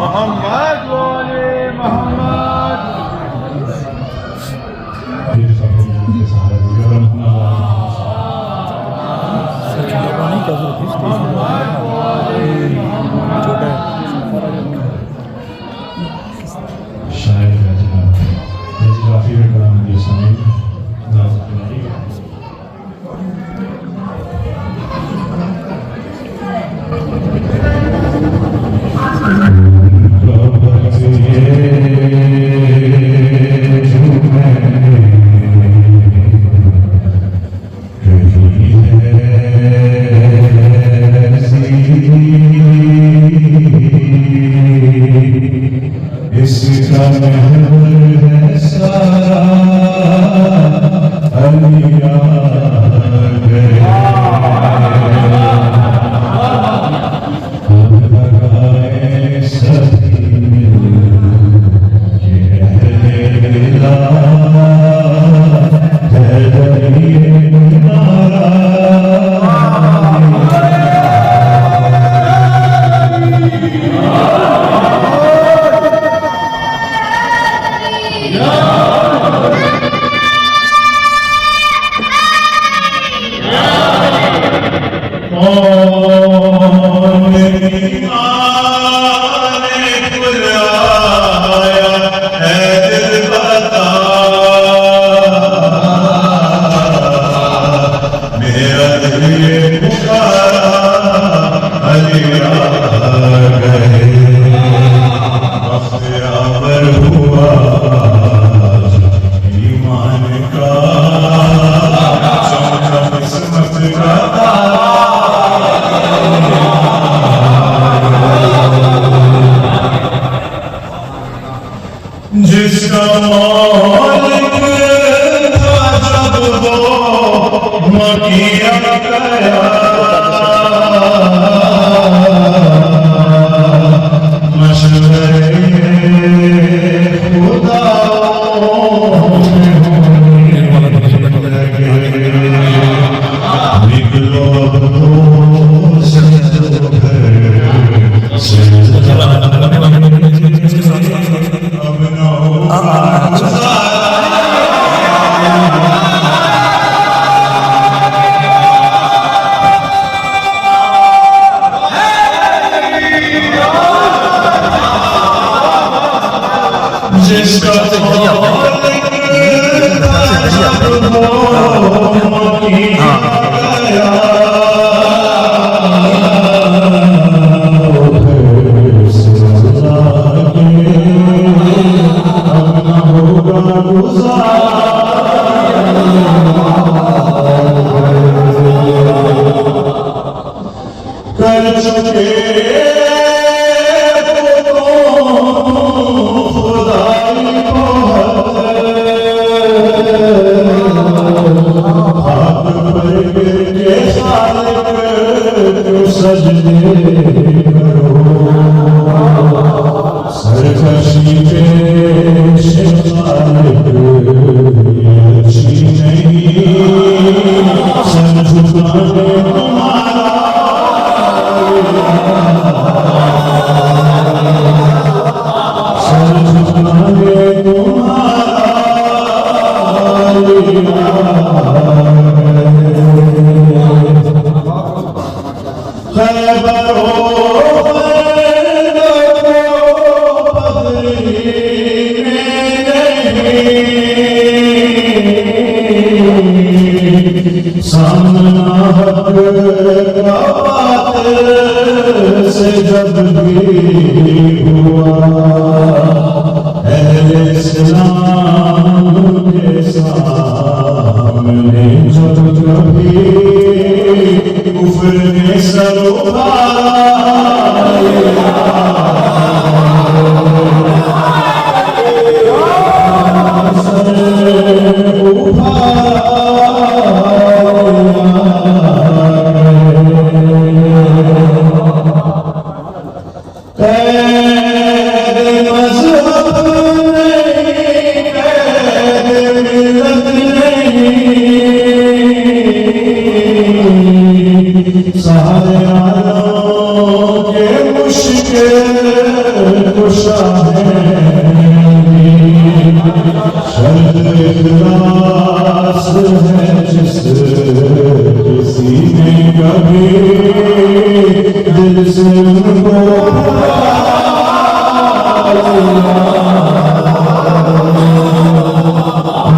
मोहम्मद वाले मोहम्मद। जिसका मालिक था जब वो मकिया गया, मशवरे खुदाओं में होने लगे, निकलो जिसका कर चुके सजदे करो, सरकशी पे शिकायत अच्छी नहीं, सर झुकाने तुम्हारा सर झुकाने सामना हक का बात से जब भी हुआ, अहले इस्लाम के सामने जब कभी कुफ्र ने सर सारे आलम के मुश्किल कुशा है शर्त इखलास है जिस किसी ने कभी दिल से उनको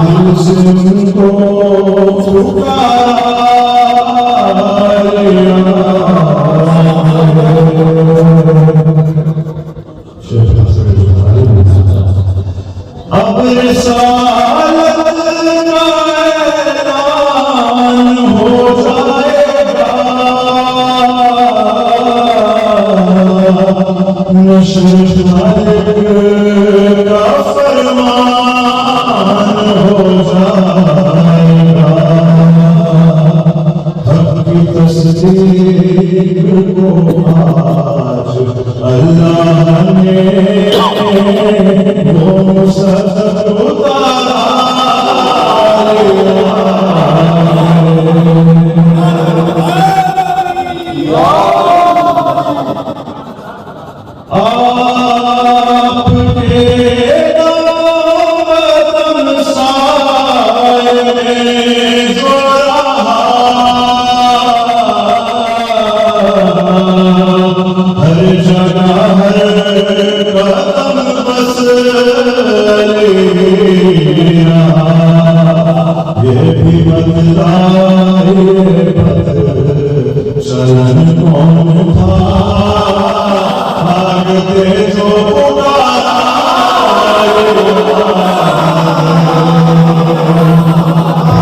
दिल से उनको अब रिसालत का ऐलान हो जाएगा नश्र मालिक का फरमान हो जाएगा हक की तस्दीक को आज अल्लाह ने वो मुसद्दक़ उतारा आपके नाम साए में जो रहा हर जगह हर कदम बस ये भी बदलाए चलन कौन था भागते जो पुकारा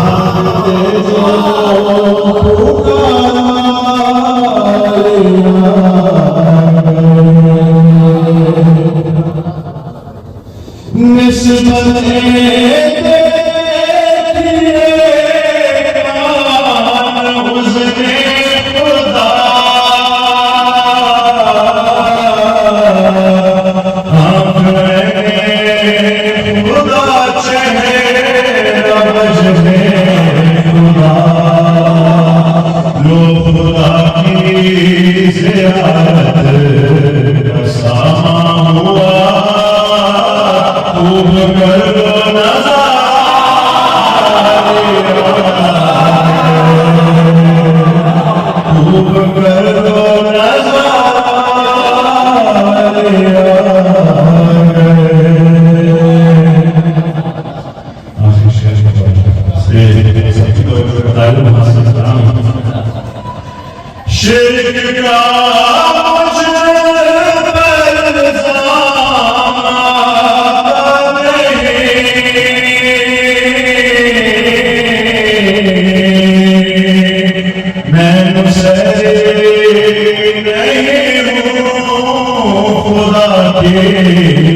भागते जो पुकारा शिर्क का मुझ पर इल्जाम नहीं मैं मुसर्रिफ नहीं हूँ खुदा के